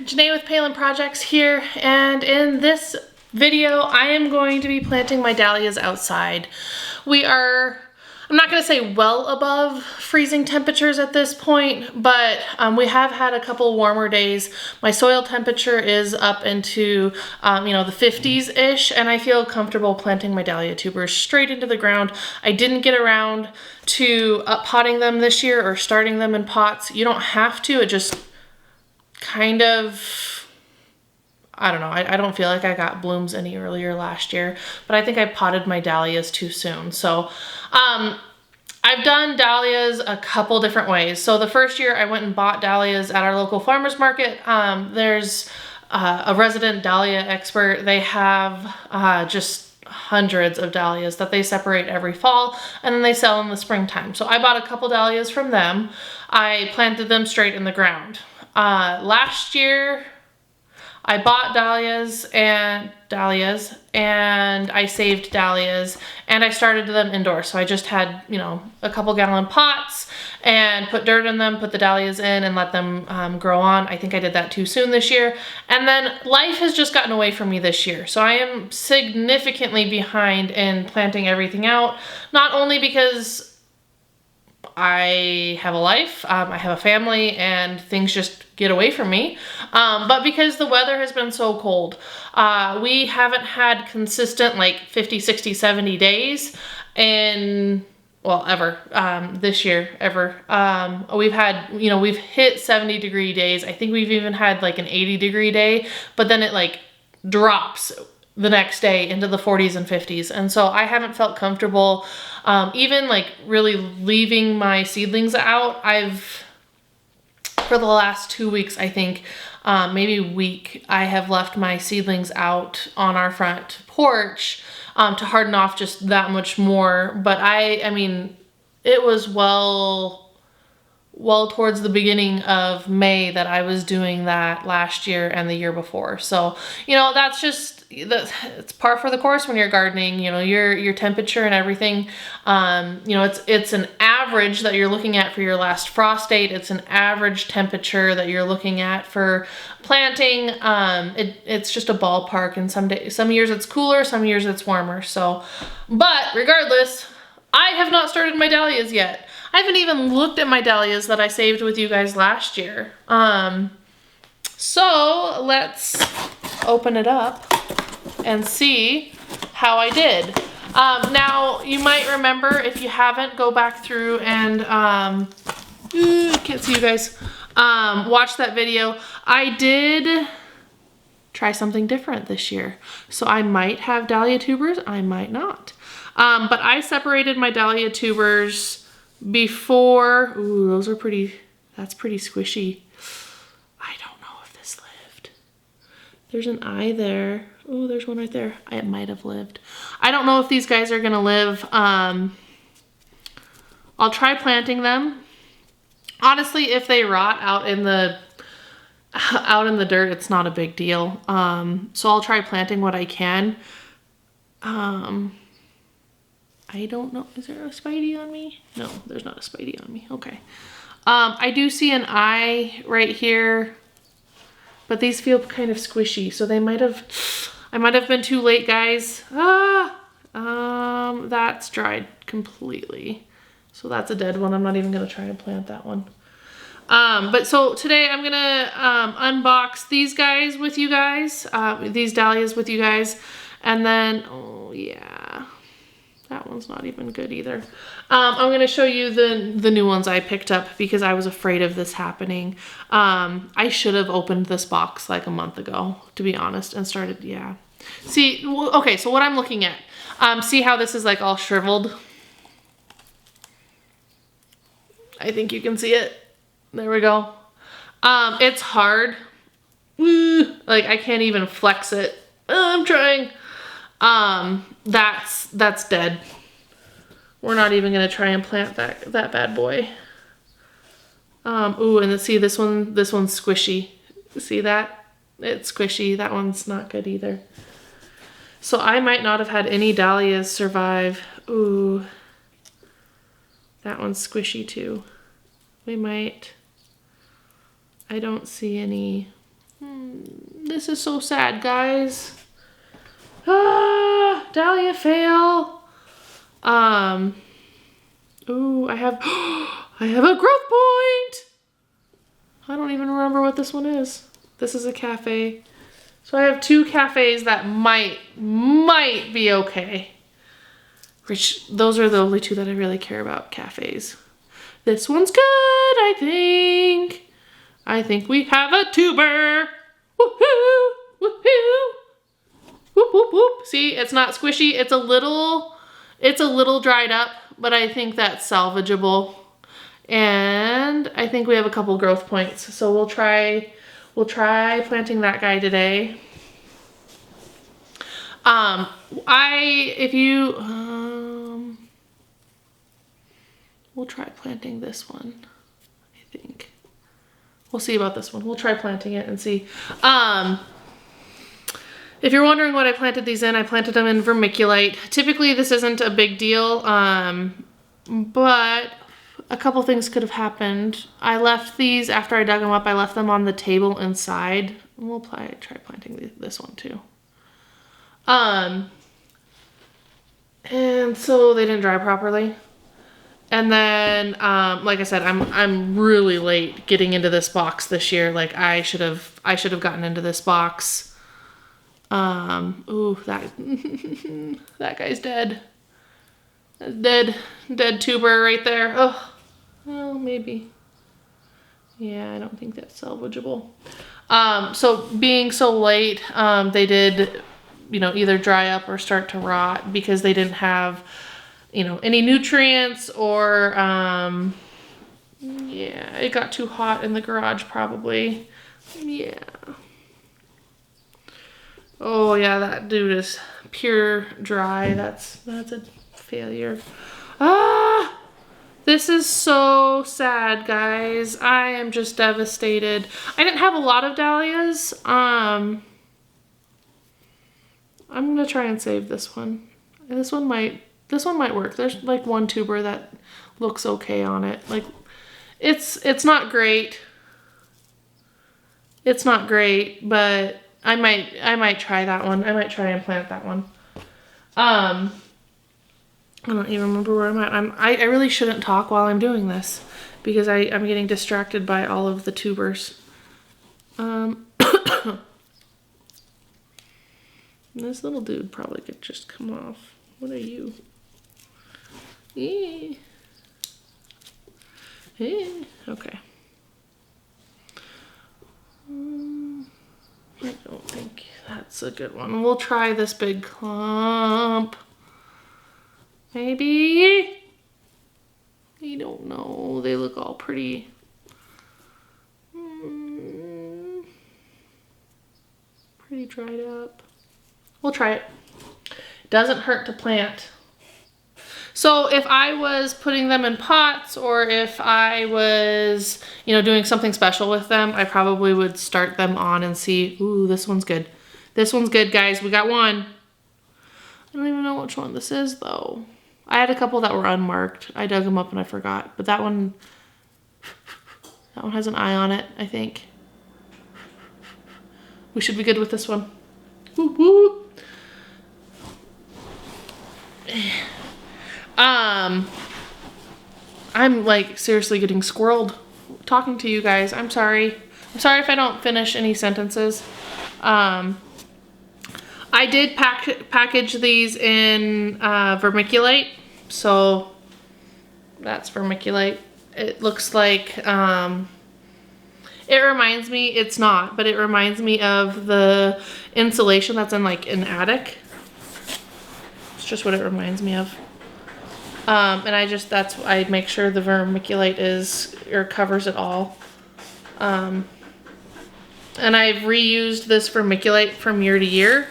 Janae with Palin Projects here, and in this video I am going to be planting my dahlias outside. We are, I'm not going to say well above freezing temperatures at this point, but we have had a couple warmer days. My soil temperature is up into the 50s-ish, and I feel comfortable planting my dahlia tubers straight into the ground. I didn't get around to potting them this year or starting them in pots. You don't have to, it just kind of, I don't know, I don't feel like I got blooms any earlier last year, but I think I potted my dahlias too soon. So I've done dahlias a couple different ways. So the first year I went and bought dahlias at our local farmer's market. There's a resident dahlia expert. They have just hundreds of dahlias that they separate every fall, and then they sell in the springtime. So I bought a couple dahlias from them. I planted them straight in the ground. Last year I bought dahlias and I saved dahlias and I started them indoors. So I just had, a couple gallon pots and put dirt in them, put the dahlias in and let them grow on. I think I did that too soon this year. And then life has just gotten away from me this year. So I am significantly behind in planting everything out, not only because I have a life, I have a family, and things just get away from me, but because the weather has been so cold. We haven't had consistent like 50, 60, 70 days in, well, ever, this year, ever. We've had, we've hit 70-degree days. I think we've even had like an 80-degree day, but then it like drops the next day into the 40s and 50s. And so I haven't felt comfortable even like really leaving my seedlings out. For the last 2 weeks, I think, maybe a week, I have left my seedlings out on our front porch to harden off just that much more. But I mean, it was well towards the beginning of May that I was doing that last year and the year before. So, that's just, it's par for the course when you're gardening, your temperature and everything. It's an average that you're looking at for your last frost date. It's an average temperature that you're looking at for planting. It's just a ballpark, and some years it's cooler, some years it's warmer. So, but regardless, I have not started my dahlias yet. I haven't even looked at my dahlias that I saved with you guys last year. So let's open it up and see how I did. Now, you might remember, if you haven't, go back through and, can't see you guys, watch that video. I did try something different this year. So I might have dahlia tubers, I might not. But I separated my dahlia tubers before. Ooh, those are pretty, that's pretty squishy. I don't know if this lived. There's an eye there. Oh, there's one right there. It might have lived. I don't know if these guys are gonna live. I'll try planting them. Honestly, if they rot out in the dirt, it's not a big deal. So I'll try planting what I can. I don't know. Is there a Spidey on me? No, there's not a Spidey on me. Okay. I do see an eye right here, but these feel kind of squishy, so I might have been too late, guys. That's dried completely. So that's a dead one. I'm not even gonna try to plant that one. But so today I'm gonna unbox these guys with you guys, these dahlias with you guys, and then, oh yeah, that one's not even good either. I'm gonna show you the new ones I picked up because I was afraid of this happening. I should have opened this box like a month ago, to be honest, and started, yeah. See, okay, so what I'm looking at, see how this is like all shriveled? I think you can see it. There we go. It's hard. Like I can't even flex it. I'm trying. That's dead. We're not even gonna try and plant that bad boy. Ooh, and see this one's squishy. See that? It's squishy. That one's not good either. So I might not have had any dahlias survive. Ooh, that one's squishy too. We might. I don't see any. This is so sad, guys. Ah, Dahlia fail. Ooh, I have I have a growth point. I don't even remember what this one is. This is a cafe. So I have 2 cafes that might be okay. Which, those are the only 2 that I really care about, cafes. This one's good, I think. I think we have a tuber. Woohoo! Woohoo! Whoop, whoop, whoop. See, it's not squishy. It's a little dried up, but I think that's salvageable. And I think we have a couple growth points. So we'll try planting that guy today. We'll try planting this one, I think. We'll see about this one. We'll try planting it and see. If you're wondering what I planted these in, I planted them in vermiculite. Typically this isn't a big deal, but a couple things could have happened. I left these, after I dug them up, I left them on the table inside. We'll try planting this one too. And so they didn't dry properly. And then, like I said, I'm really late getting into this box this year. Like I should have gotten into this box. Ooh, that guy's dead. Dead tuber right there. Oh, well, maybe. Yeah, I don't think that's salvageable. So being so late, they did, either dry up or start to rot because they didn't have, any nutrients or, yeah, it got too hot in the garage probably. Yeah. Oh yeah, that dude is pure dry. That's a failure. Ah, this is so sad, guys. I am just devastated. I didn't have a lot of dahlias. I'm gonna try and save this one. This one might work. There's like one tuber that looks okay on it. Like it's not great. It's not great, but I might try that one. I might try and plant that one. I don't even remember where I'm at. I really shouldn't talk while I'm doing this because I'm getting distracted by all of the tubers. This little dude probably could just come off. What are you? Okay. I don't think that's a good one. We'll try this big clump. Maybe? I don't know. They look all pretty. Pretty dried up. We'll try it. Doesn't hurt to plant. So if I was putting them in pots or if I was, doing something special with them, I probably would start them on and see, ooh, this one's good. This one's good, guys. We got one. I don't even know which one this is, though. I had a couple that were unmarked. I dug them up and I forgot. But that one has an eye on it, I think. We should be good with this one. Whoop, whoop. I'm like seriously getting squirreled talking to you guys. I'm sorry. I'm sorry if I don't finish any sentences. I did package these in vermiculite. So that's vermiculite. It looks like, it reminds me, it's not, but it reminds me of the insulation that's in like an attic. It's just what it reminds me of. And I make sure the vermiculite covers it all. And I've reused this vermiculite from year to year.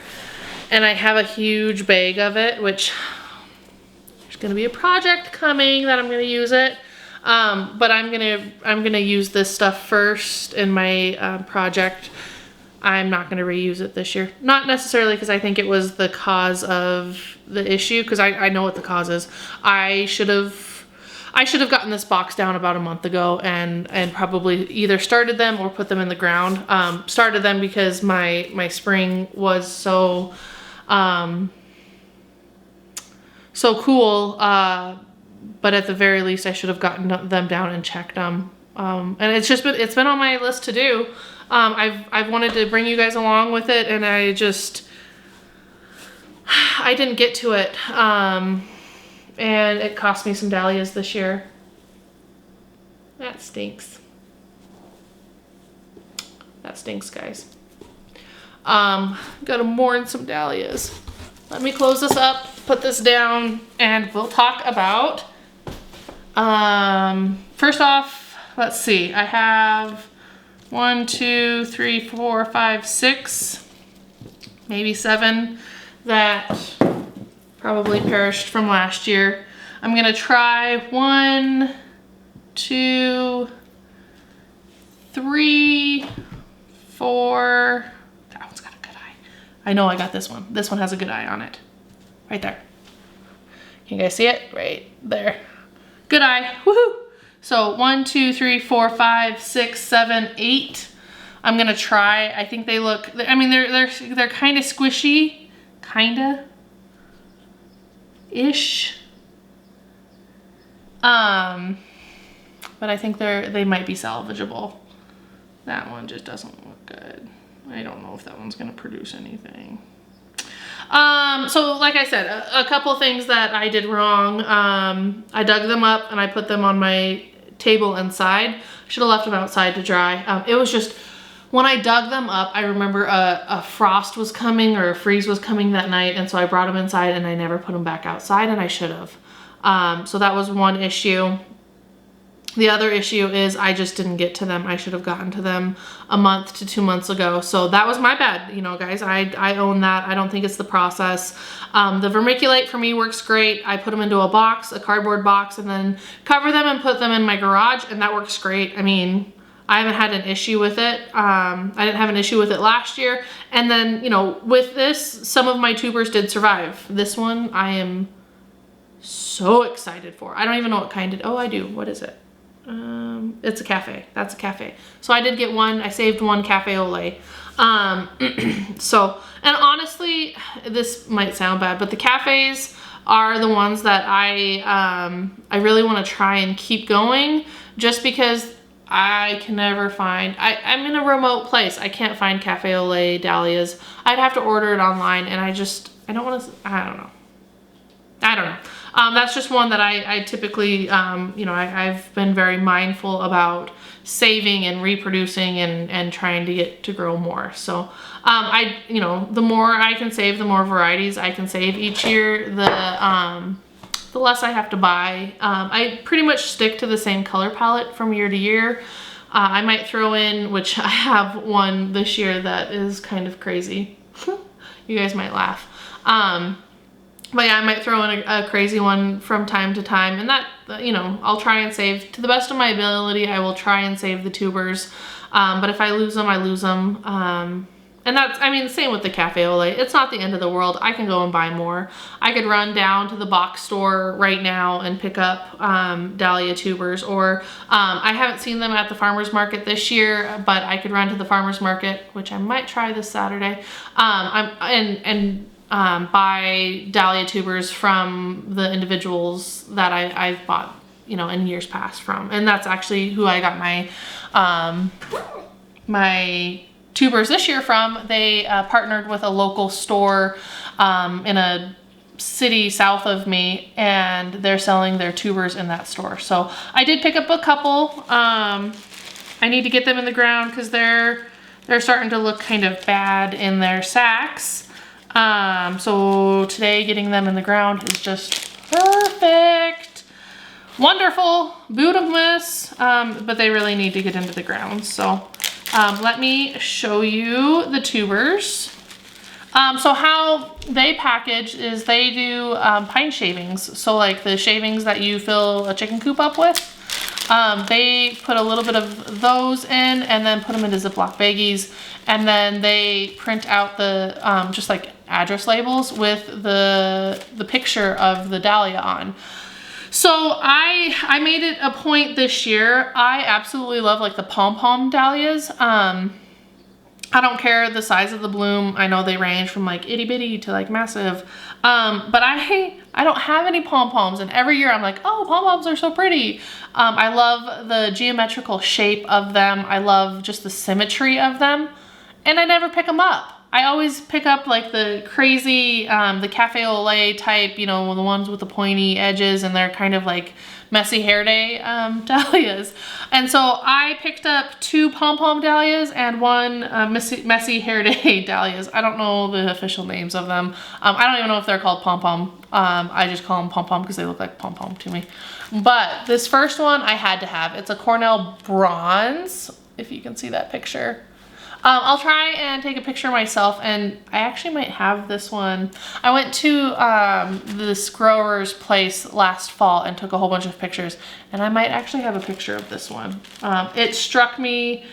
And I have a huge bag of it, which there's gonna be a project coming that I'm gonna use it. But I'm gonna use this stuff first in my project. I'm not gonna reuse it this year. Not necessarily because I think it was the cause of the issue, because I know what the cause is. I I should have gotten this box down about a month ago and probably either started them or put them in the ground. Started them because my spring was so cool, but at the very least I should have gotten them down and checked them. And it's been on my list to do. I've wanted to bring you guys along with it, and I didn't get to it. And it cost me some dahlias this year. That stinks. That stinks, guys. Gotta mourn some dahlias. Let me close this up, put this down, and we'll talk about, first off, let's see. I have 1, 2, 3, 4, 5, 6, maybe 7 that probably perished from last year. I'm gonna try 1, 2, 3, 4. That one's got a good eye. I know I got this one. This one has a good eye on it. Right there. Can you guys see it? Right there. Good eye. Woohoo! So 1, 2, 3, 4, 5, 6, 7, 8. I'm gonna try. I think they look, I mean, they're kind of squishy. Kinda ish. But I think they might be salvageable. That one just doesn't look good. I don't know if that one's gonna produce anything. So like I said, a couple things that I did wrong. I dug them up and I put them on my table inside. Should have left them outside to dry. It was just, when I dug them up, I remember a frost was coming or a freeze was coming that night, and so I brought them inside and I never put them back outside, and I should have. So that was one issue. The other issue is I just didn't get to them. I should have gotten to them a month to 2 months ago. So that was my bad, you know, guys. I own that. I don't think it's the process. The vermiculite for me works great. I put them into a box, a cardboard box, and then cover them and put them in my garage, and that works great. I mean, I haven't had an issue with it. I didn't have an issue with it last year. And then, you know, with this, some of my tubers did survive. This one I am so excited for. I don't even know what kind oh, I do. What is it? It's a cafe. That's a cafe. So I did get one. I saved one cafe au lait. So, and honestly, this might sound bad, but the cafes are the ones that I really want to try and keep going, just because I can never find, I'm in a remote place. I can't find cafe au lait dahlias. I'd have to order it online, and I don't want to, I don't know. That's just one that I typically, you know, I've been very mindful about saving and reproducing and trying to get to grow more. So, you know, the more I can save, the more varieties I can save each year, the less I have to buy. I pretty much stick to the same color palette from year to year. I might throw in, which I have one this year that is kind of crazy. You guys might laugh. But yeah, I might throw in a crazy one from time to time, and that, you know, I'll try and save to the best of my ability. I will try and save the tubers, but if I lose them, I lose them. And that's, I mean, same with the cafe au lait. It's not the end of the world. I can go and buy more. I could run down to the box store right now and pick up dahlia tubers, or I haven't seen them at the farmer's market this year, but I could run to the farmer's market, which I might try this Saturday, buy dahlia tubers from the individuals that I've bought, you know, in years past from. And that's actually who I got my my tubers this year from. They partnered with a local store in a city south of me, and they're selling their tubers in that store. So I did pick up a couple. I need to get them in the ground because they're starting to look kind of bad in their sacks. So today getting them in the ground is just perfect. Wonderful, beautifulness, but they really need to get into the ground. So let me show you the tubers. So how they package is they do pine shavings. So like the shavings that you fill a chicken coop up with, they put a little bit of those in and then put them into Ziploc baggies, and then they print out the just like address labels with the picture of the dahlia on. So I made it a point this year. I absolutely love like the pom-pom dahlias. I don't care the size of the bloom. I know they range from like itty bitty to like massive. But I don't have any pom-poms, and every year I'm like, oh, pom-poms are so pretty. I love the geometrical shape of them. I love just the symmetry of them, and I never pick them up. I always pick up like the crazy, the cafe au lait type, you know, the ones with the pointy edges, and they're kind of like messy hair day dahlias. And so I picked up 2 pom-pom dahlias and 1 messy hair day dahlias. I don't know the official names of them. I don't even know if they're called pom-pom. I just call them pom-pom because they look like pom-pom to me. But this first one I had to have. It's a Cornell bronze, if you can see that picture. I'll try and take a picture myself, and I actually might have this one. I went to this grower's place last fall and took a whole bunch of pictures, and I might actually have a picture of this one. It struck me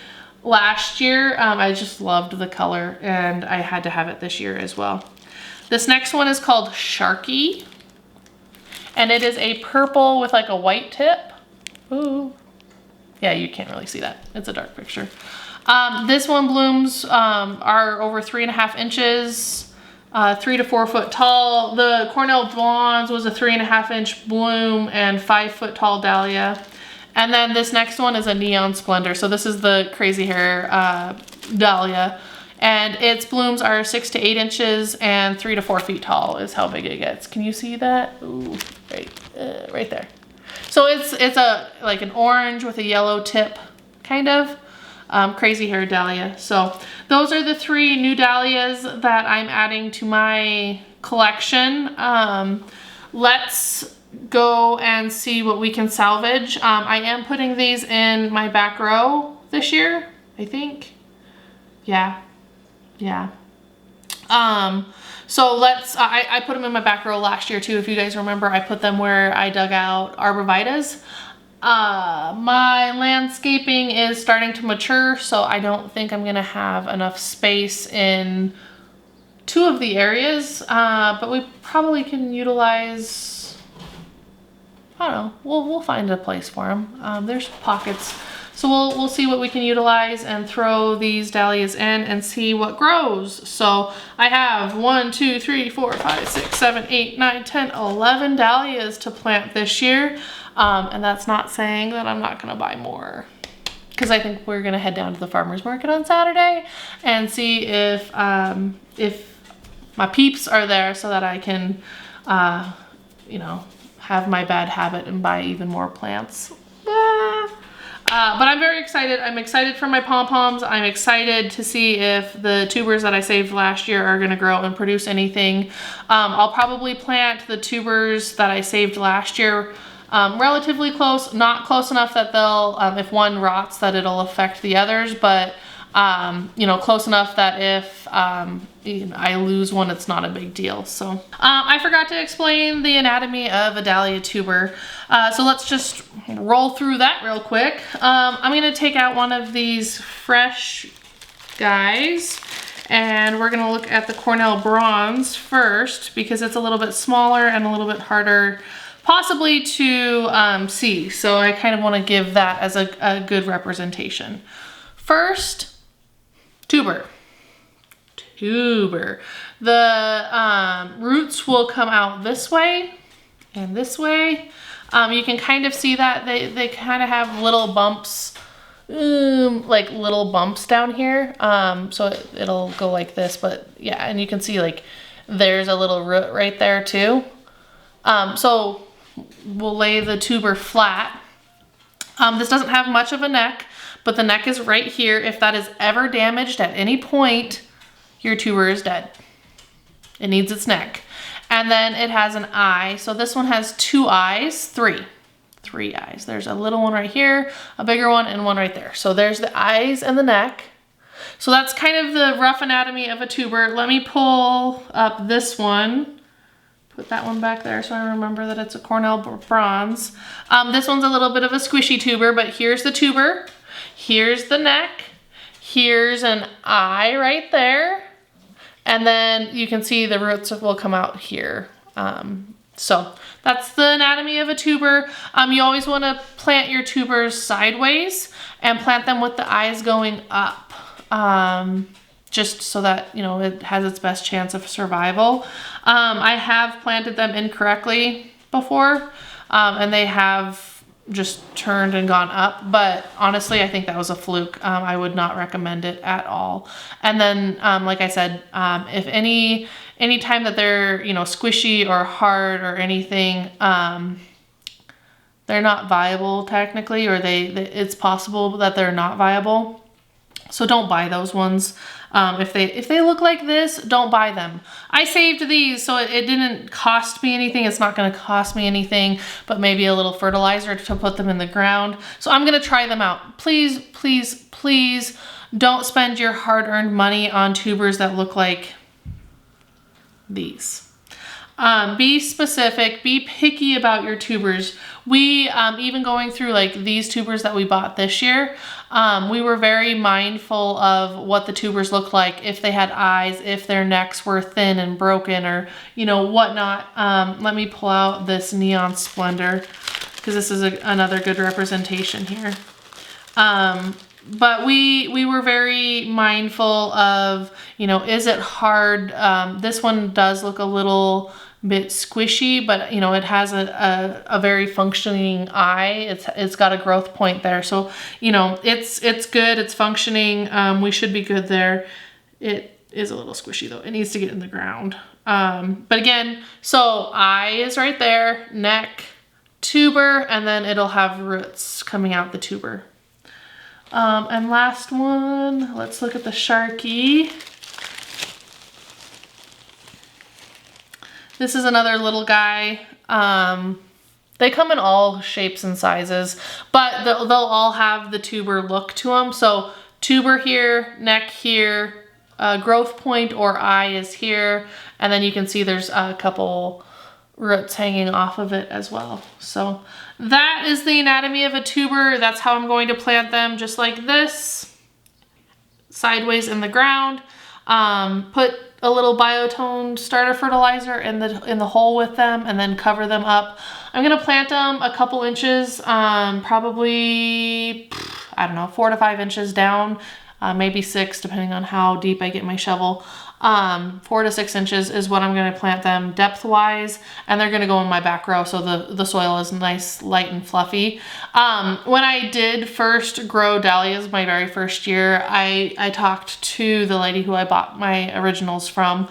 last year. I just loved the color, and I had to have it this year as well. This next one is called Sharky, and it is a purple with like a white tip. Ooh. Yeah, you can't really see that. It's a dark picture. This one blooms are over 3.5 inches, 3 to 4 foot tall. The Cornell Blondes was a 3.5 inch bloom and 5 foot tall dahlia. And then this next one is a Neon Splendor. So this is the crazy hair dahlia, and its blooms are 6 to 8 inches and 3 to 4 feet tall is how big it gets. Can you see that? Ooh, right there. So it's like an orange with a yellow tip, kind of. Crazy hair dahlia. So those are the 3 new dahlias that I'm adding to my collection. Let's go and see what we can salvage. I am putting these in my back row this year, I think. Yeah. So let's, I put them in my back row last year too. If you guys remember, I put them where I dug out arborvitaes. My landscaping is starting to mature, so I don't think I'm gonna have enough space in 2 of the areas, but we probably can utilize, I don't know, we'll find a place for them. There's pockets, so we'll see what we can utilize and throw these dahlias in and see what grows. So I have 1, 2, 3, 4, 5, 6, 7, 8, 9, 10, 11 dahlias to plant this year. And that's not saying that I'm not gonna buy more, because I think we're gonna head down to the farmer's market on Saturday and see if my peeps are there so that I can, you know, have my bad habit and buy even more plants. But I'm very excited. I'm excited for my pom-poms. I'm excited to see if the tubers that I saved last year are gonna grow and produce anything. I'll probably plant the tubers that I saved last year relatively close, not close enough that they'll, if one rots, that it'll affect the others, but you know, close enough that if you know, I lose one, it's not a big deal. So I forgot to explain the anatomy of a dahlia tuber, so let's just roll through that real quick. I'm gonna take out one of these fresh guys, and we're gonna look at the Cornell Bronze first because it's a little bit smaller and a little bit harder possibly to see. So I kind of want to give that as a good representation. First, tuber. The roots will come out this way and this way. You can kind of see that they kind of have little bumps, like little bumps down here. So it'll go like this, but yeah, and you can see like there's a little root right there too. So we'll lay the tuber flat. This doesn't have much of a neck, but the neck is right here. If that is ever damaged at any point, your tuber is dead. It needs its neck. And then it has an eye. So this one has 2 eyes, 3 eyes. There's a little one right here, a bigger one, and one right there. So there's the eyes and the neck. So that's kind of the rough anatomy of a tuber. Let me pull up this one. Put that one back there so I remember that it's a Cornell Bronze. This one's a little bit of a squishy tuber, but here's the tuber, here's the neck, here's an eye right there, and then you can see the roots will come out here. So that's the anatomy of a tuber. You always want to plant your tubers sideways and plant them with the eyes going up, just so that, you know, it has its best chance of survival. I have planted them incorrectly before, and they have just turned and gone up, but honestly I think that was a fluke. I would not recommend it at all. And then like I said, if any time that they're, you know, squishy or hard or anything, they're not viable technically, or it's possible that they're not viable. So don't buy those ones. If they look like this, don't buy them. I saved these, so it didn't cost me anything. It's not gonna cost me anything, but maybe a little fertilizer to put them in the ground. So I'm gonna try them out. Please, please, please don't spend your hard-earned money on tubers that look like these. Be specific, be picky about your tubers. We, even going through like these tubers that we bought this year, we were very mindful of what the tubers looked like, if they had eyes, if their necks were thin and broken, or, you know, whatnot. Let me pull out this Neon Splendor, because this is another good representation here. But we were very mindful of, you know, is it hard? This one does look a little bit squishy, but you know, it has a very functioning eye. It's got a growth point there, so you know, it's good, it's functioning. We should be good there. It is a little squishy though, it needs to get in the ground. But again, so eye is right there, neck, tuber, and then it'll have roots coming out the tuber. And last one, let's look at the Sharky. This is another little guy. They come in all shapes and sizes, but they'll all have the tuber look to them. So tuber here, neck here, growth point or eye is here, and then you can see there's a couple roots hanging off of it as well. So that is the anatomy of a tuber. That's how I'm going to plant them, just like this, sideways in the ground. Put a little biotone starter fertilizer in the hole with them, and then cover them up. I'm gonna plant them a couple inches, probably, I don't know, 4 to 5 inches down, maybe 6, depending on how deep I get my shovel. 4 to 6 inches is what I'm gonna plant them depth wise, and they're gonna go in my back row, so the soil is nice, light and fluffy. When I did first grow dahlias my very first year, I talked to the lady who I bought my originals from,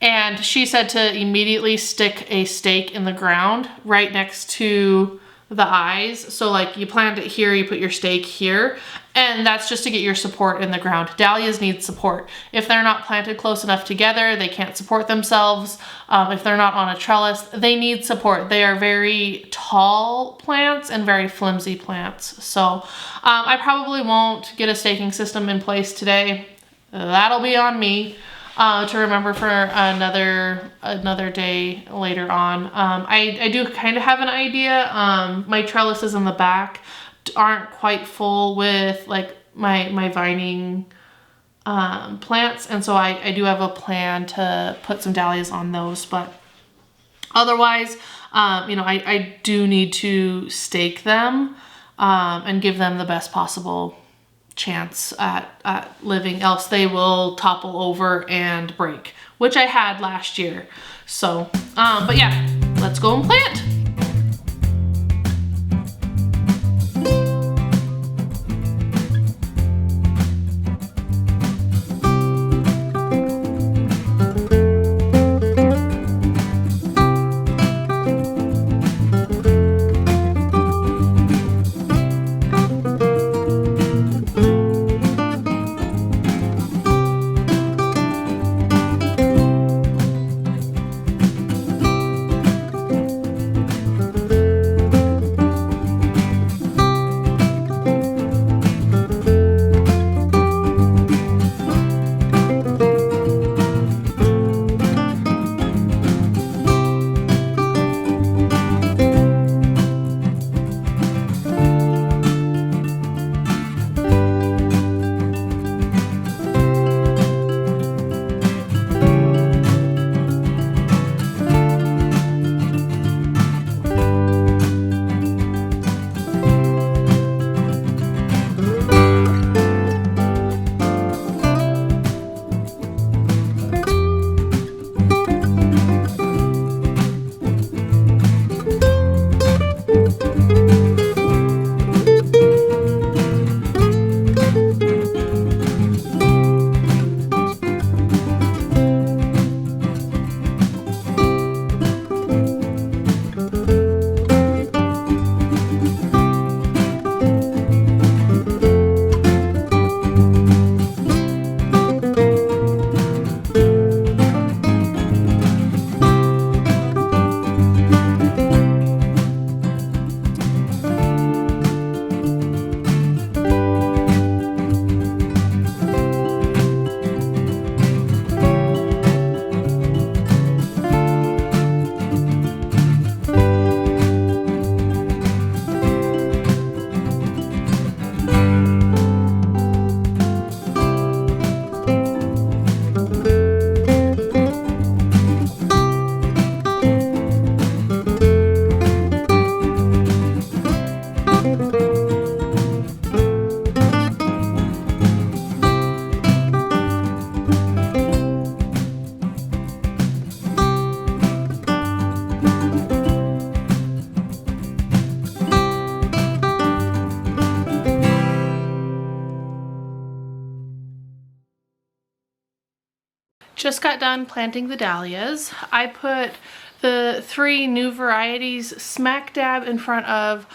and she said to immediately stick a stake in the ground right next to the eyes. So like you plant it here, you put your stake here, and that's just to get your support in the ground. Dahlias need support. If they're not planted close enough together, they can't support themselves. If they're not on a trellis, they need support. They are very tall plants and very flimsy plants. So I probably won't get a staking system in place today. That'll be on me. To remember for another day later on. I do kind of have an idea. My trellises in the back aren't quite full with like my vining plants, and so I do have a plan to put some dahlias on those, but otherwise, you know, I do need to stake them and give them the best possible chance at living, else they will topple over and break, which I had last year. So but yeah, let's go and plant. Just got done planting the dahlias. I put the 3 new varieties smack dab in front of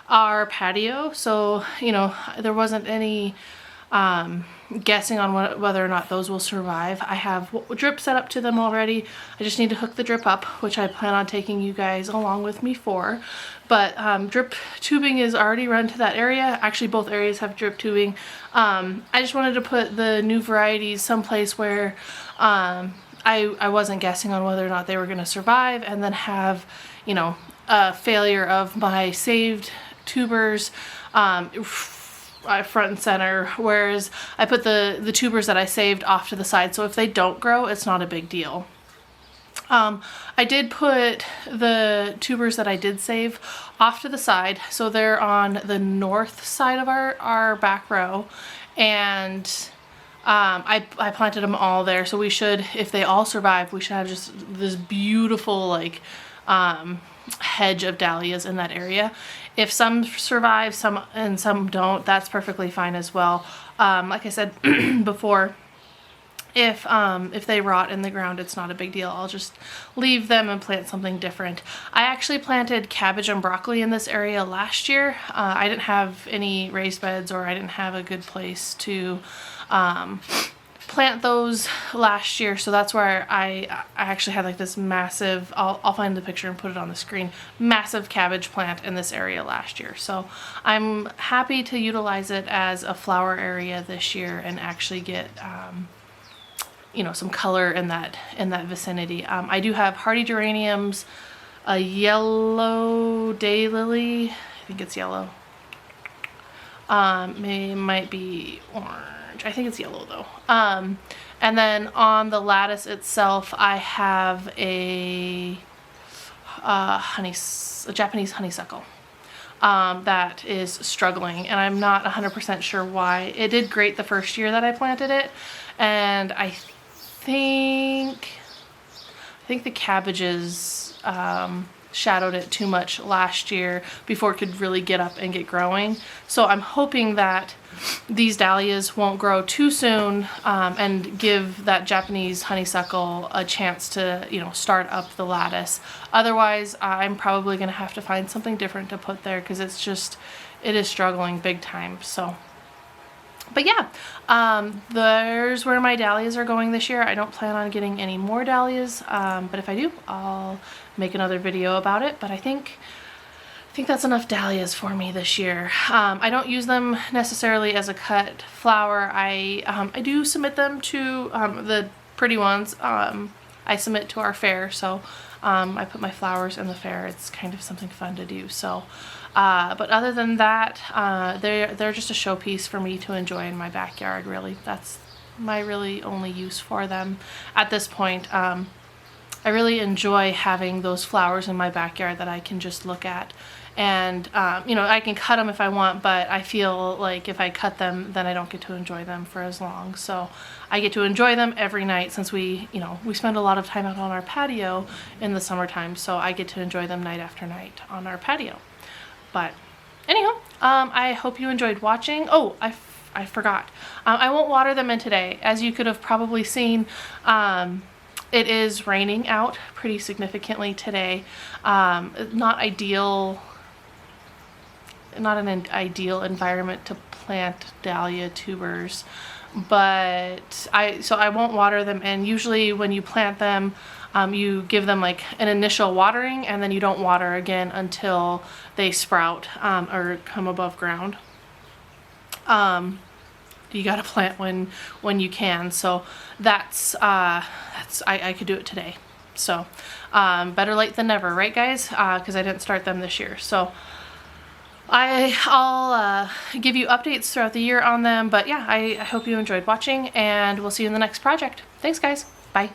our patio, so you know there wasn't any guessing on whether or not those will survive. I have drip set up to them already. I just need to hook the drip up, which I plan on taking you guys along with me for. But drip tubing is already run to that area. Actually, both areas have drip tubing. I just wanted to put the new varieties someplace where I wasn't guessing on whether or not they were going to survive, and then have, you know, a failure of my saved tubers front and center, whereas I put the tubers that I saved off to the side, so if they don't grow, it's not a big deal. I did put the tubers that I did save off to the side, so they're on the north side of our back row, and I planted them all there, so we should, if they all survive, we should have just this beautiful like hedge of dahlias in that area. If some survive, some don't, that's perfectly fine as well. Like I said before, if they rot in the ground, it's not a big deal. I'll just leave them and plant something different. I actually planted cabbage and broccoli in this area last year. I didn't have any raised beds, or I didn't have a good place to plant those last year, so that's where I actually had like this massive, I'll find the picture and put it on the screen, massive cabbage plant in this area last year. So I'm happy to utilize it as a flower area this year and actually get you know, some color in that vicinity. I do have hardy geraniums, a yellow daylily, I think it's yellow, it might be orange, I think it's yellow though. And then on the lattice itself, I have a Japanese honeysuckle that is struggling, and I'm not 100% sure why. It did great the first year that I planted it, and I think the cabbages shadowed it too much last year before it could really get up and get growing. So I'm hoping that these dahlias won't grow too soon and give that Japanese honeysuckle a chance to, you know, start up the lattice. Otherwise, I'm probably going to have to find something different to put there, because it is struggling big time. So, but yeah, there's where my dahlias are going this year. I don't plan on getting any more dahlias, but if I do, I'll make another video about it. But I think that's enough dahlias for me this year. I don't use them necessarily as a cut flower. I do submit them to the pretty ones. I submit to our fair, so I put my flowers in the fair. It's kind of something fun to do. So, but other than that, they're just a showpiece for me to enjoy in my backyard. Really, that's my really only use for them at this point. I really enjoy having those flowers in my backyard that I can just look at. And, you know, I can cut them if I want, but I feel like if I cut them, then I don't get to enjoy them for as long. So I get to enjoy them every night, since we spend a lot of time out on our patio in the summertime. So I get to enjoy them night after night on our patio. But anyhow, I hope you enjoyed watching. Oh, I forgot. I won't water them in today. As you could have probably seen, it is raining out pretty significantly today. Not an ideal environment to plant dahlia tubers, but I won't water them in. Usually when you plant them, you give them like an initial watering, and then you don't water again until they sprout or come above ground. You gotta plant when you can. So I could do it today. So better late than never, right guys? Because I didn't start them this year. So I'll give you updates throughout the year on them. But yeah, I hope you enjoyed watching, and we'll see you in the next project. Thanks guys. Bye.